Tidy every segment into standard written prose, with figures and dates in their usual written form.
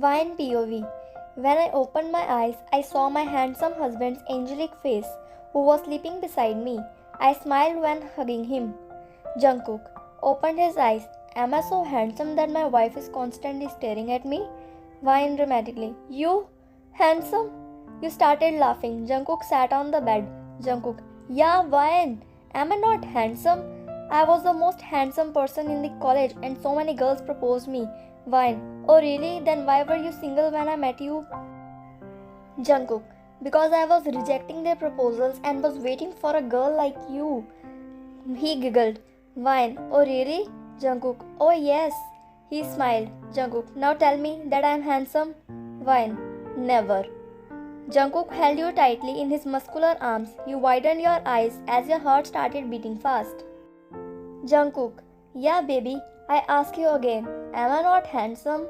Vine POV. When I opened my eyes, I saw my handsome husband's angelic face, who was sleeping beside me. I smiled when hugging him. Jungkook opened his eyes. Am I so handsome that my wife is constantly staring at me? Vine dramatically. You? Handsome? You started laughing. Jungkook sat on the bed. Jungkook. Yeah, Vine. Am I not handsome? I was the most handsome person in the college and so many girls proposed me. Vine. Oh really? Then why were you single when I met you? Jungkook. Because I was rejecting their proposals and was waiting for a girl like you. He giggled. Vine. Oh really? Jungkook. Oh yes. He smiled. Jungkook. Now tell me that I am handsome. Vine. Never. Jungkook held you tightly in his muscular arms. You widened your eyes as your heart started beating fast. Jungkook. Yeah baby, I ask you again. Am I not handsome?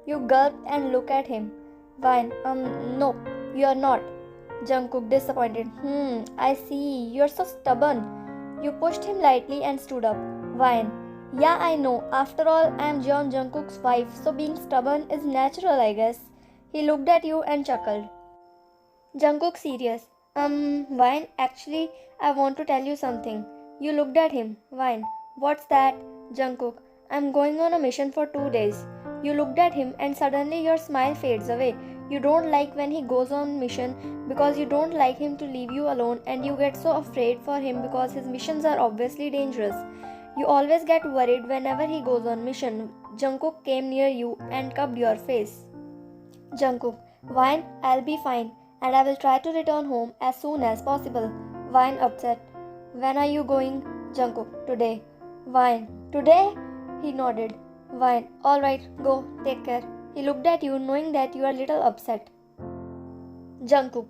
You gulped and looked at him. Vine. No, you're not. Jungkook disappointed. I see. You're so stubborn. You pushed him lightly and stood up. Vine. Yeah, I know. After all, I am John Jungkook's wife, so being stubborn is natural, I guess. He looked at you and chuckled. Jungkook serious. Vine, actually, I want to tell you something. You looked at him. Vine. What's that? Jungkook. I'm going on a mission for 2 days. You looked at him and suddenly your smile fades away. You don't like when he goes on mission because you don't like him to leave you alone and you get so afraid for him because his missions are obviously dangerous. You always get worried whenever he goes on mission. Jungkook came near you and cupped your face. Jungkook. Vine, I'll be fine and I will try to return home as soon as possible. Vine upset. When are you going? Jungkook. Today. Vine. Today? He nodded. Vine. Alright, go. Take care. He looked at you knowing that you are a little upset. Jungkook.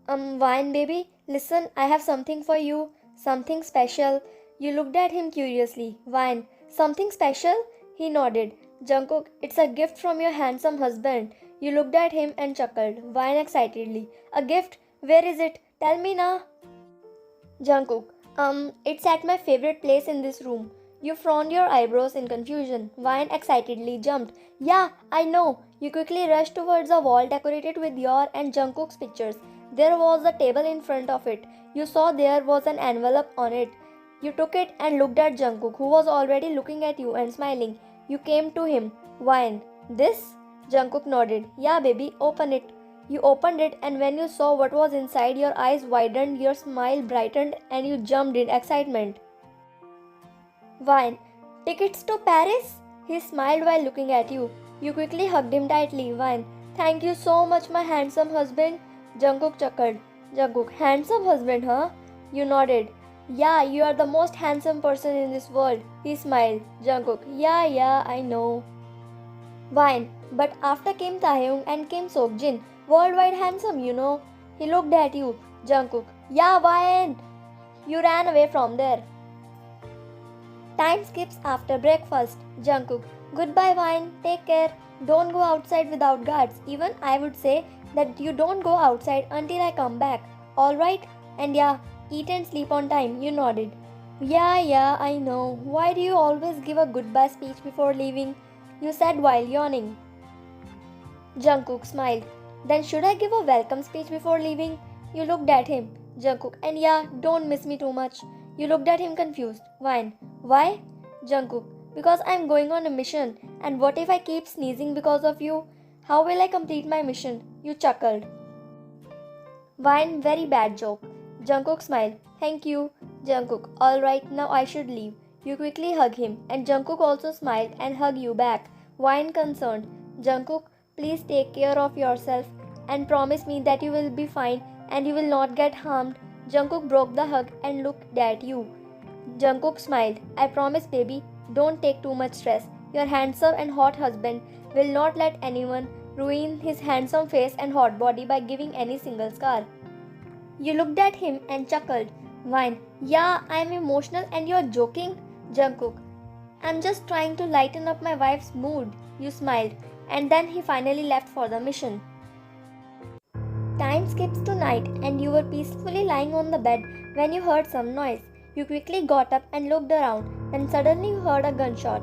Vine baby, listen, I have something for you. Something special. You looked at him curiously. Vine. Something special? He nodded. Jungkook, it's a gift from your handsome husband. You looked at him and chuckled. Vine excitedly. A gift? Where is it? Tell me now. Jungkook. It's at my favorite place in this room. You frowned your eyebrows in confusion. Vine excitedly jumped. Yeah, I know. You quickly rushed towards a wall decorated with your and Jungkook's pictures. There was a table in front of it. You saw there was an envelope on it. You took it and looked at Jungkook, who was already looking at you and smiling. You came to him. Vine. This? Jungkook nodded. Yeah, baby, open it. You opened it and when you saw what was inside, your eyes widened, your smile brightened and you jumped in excitement. Vine. Tickets to Paris? He smiled while looking at you. You quickly hugged him tightly. Vine. Thank you so much, my handsome husband. Jungkook chuckled. Jungkook. Handsome husband, huh? You nodded. Yeah, you are the most handsome person in this world. He smiled. Jungkook. Yeah, I know. Vine. But after Kim Taehyung and Kim Seokjin, worldwide handsome, you know. He looked at you. Jungkook. Yeah, Vine. You ran away from there. Time skips after breakfast. Jungkook. Goodbye, Vine. Take care. Don't go outside without guards. Even I would say that you don't go outside until I come back. Alright? And yeah, eat and sleep on time. You nodded. Yeah, I know. Why do you always give a goodbye speech before leaving? You said while yawning. Jungkook smiled. Then should I give a welcome speech before leaving? You looked at him. Jungkook. And yeah, don't miss me too much. You looked at him confused. Vine. Why? Jungkook. Because I'm going on a mission. And what if I keep sneezing because of you? How will I complete my mission? You chuckled. Vine. Very bad joke. Jungkook smiled. Thank you. Jungkook. Alright, now I should leave. You quickly hug him. And Jungkook also smiled and hugged you back. Vine concerned. Jungkook, please take care of yourself. And promise me that you will be fine and you will not get harmed. Jungkook broke the hug and looked at you. Jungkook smiled. I promise, baby. Don't take too much stress. Your handsome and hot husband will not let anyone ruin his handsome face and hot body by giving any single scar. You looked at him and chuckled. Vine. Yeah, I am emotional and you are joking. Jungkook. I'm just trying to lighten up my wife's mood. You smiled. And then he finally left for the mission. Time skips to night and you were peacefully lying on the bed when you heard some noise. You quickly got up and looked around. Then suddenly you heard a gunshot.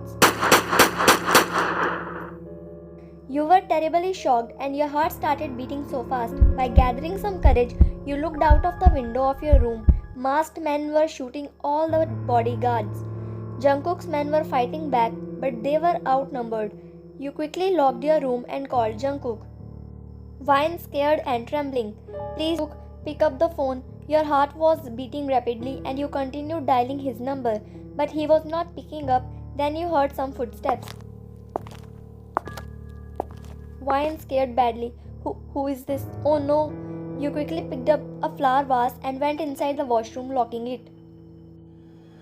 You were terribly shocked and your heart started beating so fast. By gathering some courage, you looked out of the window of your room. Masked men were shooting all the bodyguards. Jungkook's men were fighting back, but they were outnumbered. You quickly locked your room and called Jungkook. Vine, scared and trembling. Please, Jungkook, pick up the phone. Your heart was beating rapidly and you continued dialing his number, but he was not picking up. Then you heard some footsteps. Vine, scared badly. Who is this? Oh no! You quickly picked up a flower vase and went inside the washroom, locking it.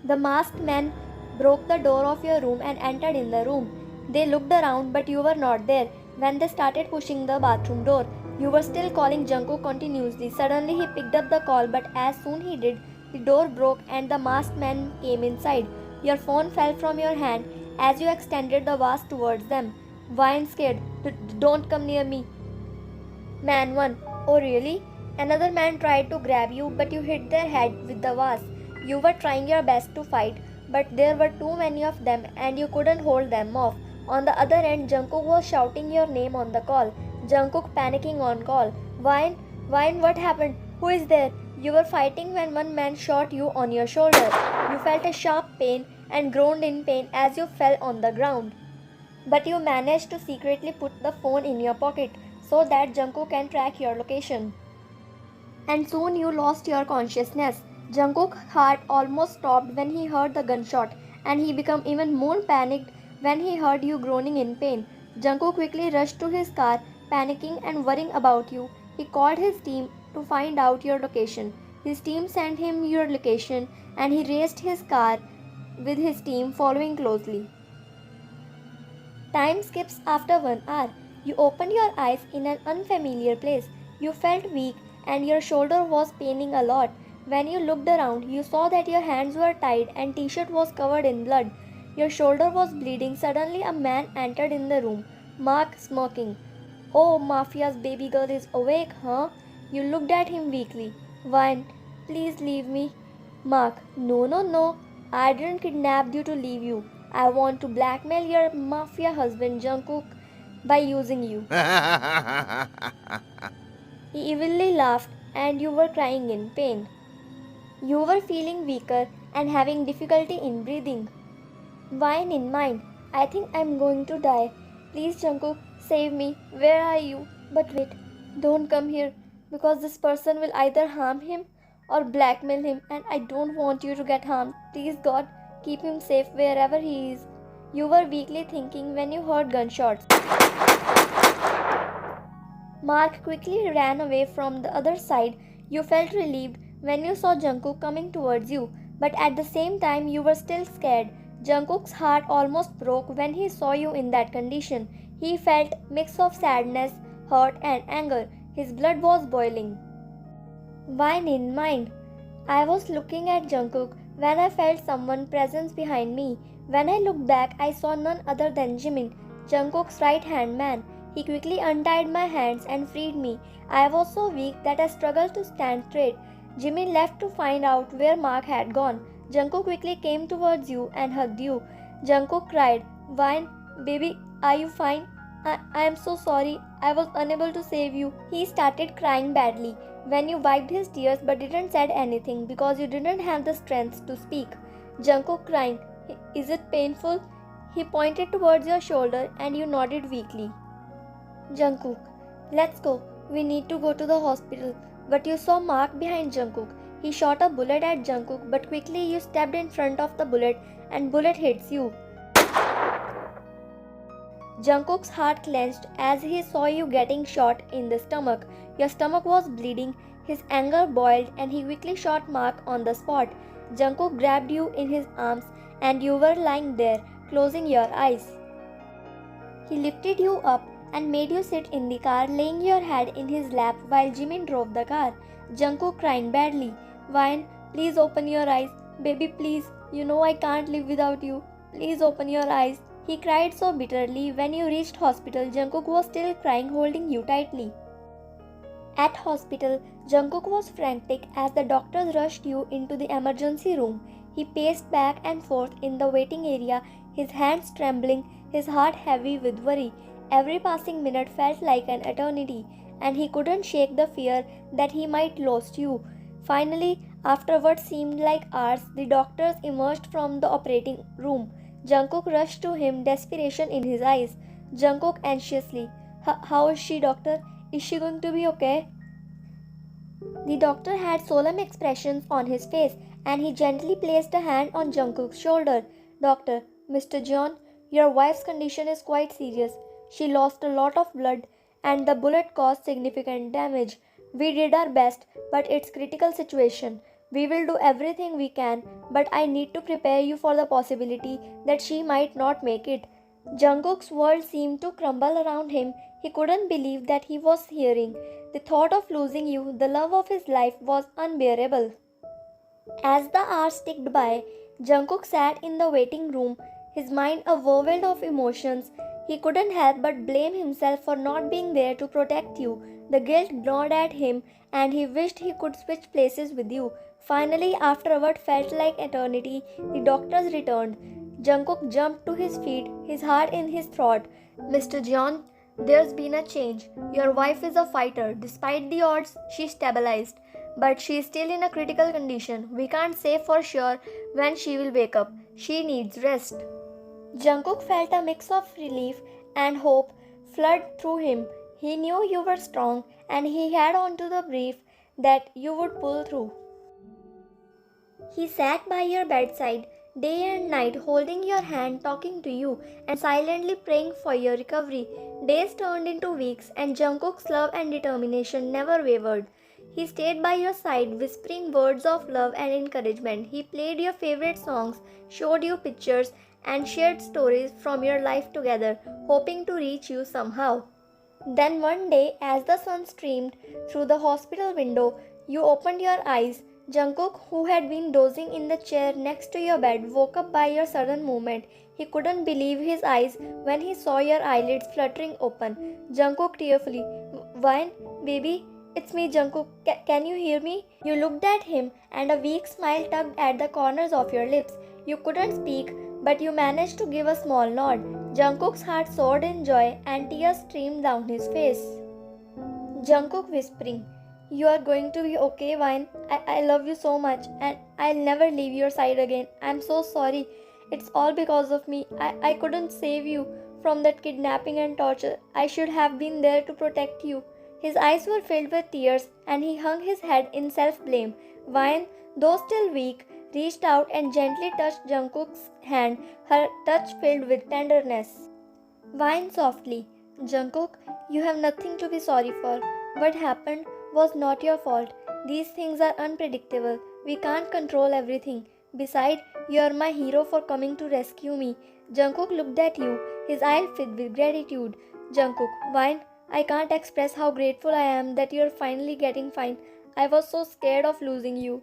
The masked men broke the door of your room and entered in the room. They looked around, but you were not there. When they started pushing the bathroom door, you were still calling Jungkook continuously. Suddenly, he picked up the call, but as soon he did, the door broke and the masked men came inside. Your phone fell from your hand as you extended the vase towards them. Vine, scared. Don't come near me. Man 1. Oh really? Another man tried to grab you, but you hit their head with the vase. You were trying your best to fight, but there were too many of them and you couldn't hold them off. On the other end, Jungkook was shouting your name on the call. Jungkook panicking on call. Vine, what happened? Who is there? You were fighting when one man shot you on your shoulder. You felt a sharp pain and groaned in pain as you fell on the ground. But you managed to secretly put the phone in your pocket so that Jungkook can track your location. And soon you lost your consciousness. Jungkook's heart almost stopped when he heard the gunshot, and he became even more panicked when he heard you groaning in pain. Jungkook quickly rushed to his car, panicking and worrying about you. He called his team to find out your location. His team sent him your location, and he raced his car with his team following closely. Time skips after 1 hour. You opened your eyes in an unfamiliar place. You felt weak and your shoulder was paining a lot. When you looked around, you saw that your hands were tied and t-shirt was covered in blood. Your shoulder was bleeding. Suddenly a man entered in the room, Mark smirking. Oh, Mafia's baby girl is awake, huh? You looked at him weakly. Vine, please leave me. Mark, no. I didn't kidnap you to leave you. I want to blackmail your mafia husband Jungkook by using you. He evilly laughed and you were crying in pain. You were feeling weaker and having difficulty in breathing. Vine in mind, I think I'm going to die. Please Jungkook, save me. Where are you? But wait, don't come here because this person will either harm him or blackmail him and I don't want you to get harmed. Please God, keep him safe wherever he is. You were weakly thinking when you heard gunshots. Mark quickly ran away from the other side. You felt relieved when you saw Jungkook coming towards you, but at the same time you were still scared. Jungkook's heart almost broke when he saw you in that condition. He felt a mix of sadness, hurt and anger. His blood was boiling. Vine in mind. I was looking at Jungkook when I felt someone's presence behind me. When I looked back, I saw none other than Jimin, Jungkook's right-hand man. He quickly untied my hands and freed me. I was so weak that I struggled to stand straight. Jimin left to find out where Mark had gone. Jungkook quickly came towards you and hugged you. Jungkook cried, Vine, baby, are you fine? I am so sorry. I was unable to save you. He started crying badly when you wiped his tears but didn't say anything because you didn't have the strength to speak. Jungkook crying, is it painful? He pointed towards your shoulder and you nodded weakly. Jungkook, let's go. We need to go to the hospital. But you saw Mark behind Jungkook. He shot a bullet at Jungkook, but quickly you stepped in front of the bullet and bullet hits you. Jungkook's heart clenched as he saw you getting shot in the stomach. Your stomach was bleeding, his anger boiled and he quickly shot Mark on the spot. Jungkook grabbed you in his arms and you were lying there, closing your eyes. He lifted you up and made you sit in the car, laying your head in his lap while Jimin drove the car. Jungkook crying badly. Vine, please open your eyes. Baby, please. You know I can't live without you. Please open your eyes. He cried so bitterly. When you reached hospital, Jungkook was still crying, holding you tightly. At hospital, Jungkook was frantic as the doctors rushed you into the emergency room. He paced back and forth in the waiting area, his hands trembling, his heart heavy with worry. Every passing minute felt like an eternity, and he couldn't shake the fear that he might lose you. Finally, after what seemed like hours, the doctors emerged from the operating room. Jungkook rushed to him, desperation in his eyes. Jungkook anxiously, How is she, doctor? Is she going to be okay?" The doctor had solemn expressions on his face, and he gently placed a hand on Jungkook's shoulder. "Doctor, Mr. John, your wife's condition is quite serious. She lost a lot of blood, and the bullet caused significant damage. We did our best, but it's critical situation. We will do everything we can, but I need to prepare you for the possibility that she might not make it." Jungkook's world seemed to crumble around him. He couldn't believe that he was hearing. The thought of losing you, the love of his life, was unbearable. As the hours ticked by, Jungkook sat in the waiting room, his mind a whirlwind of emotions. He couldn't help but blame himself for not being there to protect you. The guilt gnawed at him, and he wished he could switch places with you. Finally, after what felt like eternity, the doctors returned. Jungkook jumped to his feet, his heart in his throat. "Mr. Jeon, there's been a change. Your wife is a fighter. Despite the odds, she stabilized. But she is still in a critical condition. We can't say for sure when she will wake up. She needs rest." Jungkook felt a mix of relief and hope flood through him. He knew you were strong, and he had on to the belief that you would pull through. He sat by your bedside day and night, holding your hand, talking to you, and silently praying for your recovery. Days turned into weeks, and Jungkook's love and determination never wavered. He stayed by your side, whispering words of love and encouragement. He played your favorite songs, showed you pictures, and shared stories from your life together, hoping to reach you somehow. Then one day, as the sun streamed through the hospital window, you opened your eyes. Jungkook, who had been dozing in the chair next to your bed, woke up by your sudden movement. He couldn't believe his eyes when he saw your eyelids fluttering open. Jungkook tearfully, "Wine, baby, it's me, Jungkook. Can you hear me?" You looked at him, and a weak smile tugged at the corners of your lips. You couldn't speak, but you managed to give a small nod. Jungkook's heart soared in joy, and tears streamed down his face. Jungkook whispering, "You are going to be okay, Vine. I love you so much, and I'll never leave your side again. I'm so sorry. It's all because of me. I couldn't save you from that kidnapping and torture. I should have been there to protect you." His eyes were filled with tears, and he hung his head in self-blame. Vine, though still weak, reached out and gently touched Jungkook's hand, her touch filled with tenderness. Vine softly, "Jungkook, you have nothing to be sorry for. What happened was not your fault. These things are unpredictable. We can't control everything. Besides, you are my hero for coming to rescue me." Jungkook looked at you, his eyes filled with gratitude. Jungkook, "Vine, I can't express how grateful I am that you're finally getting fine. I was so scared of losing you."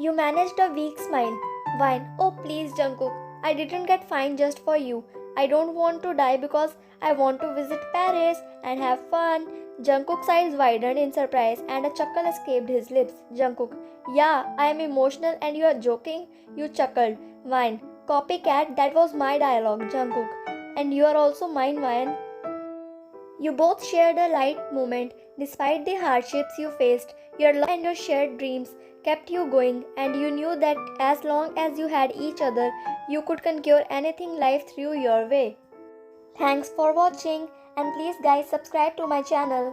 You managed a weak smile. Vine, "Oh please, Jungkook, I didn't get fine just for you. I don't want to die because I want to visit Paris and have fun." Jungkook's eyes widened in surprise, and a chuckle escaped his lips. Jungkook, "Yeah, I am emotional and you are joking?" You chuckled. Vine, "Copycat, that was my dialogue." Jungkook, "And you are also mine, Vine." You both shared a light moment. Despite the hardships you faced, your love and your shared dreams kept you going, and you knew that as long as you had each other, you could conquer anything life threw your way. Thanks for watching, and please guys subscribe to my channel.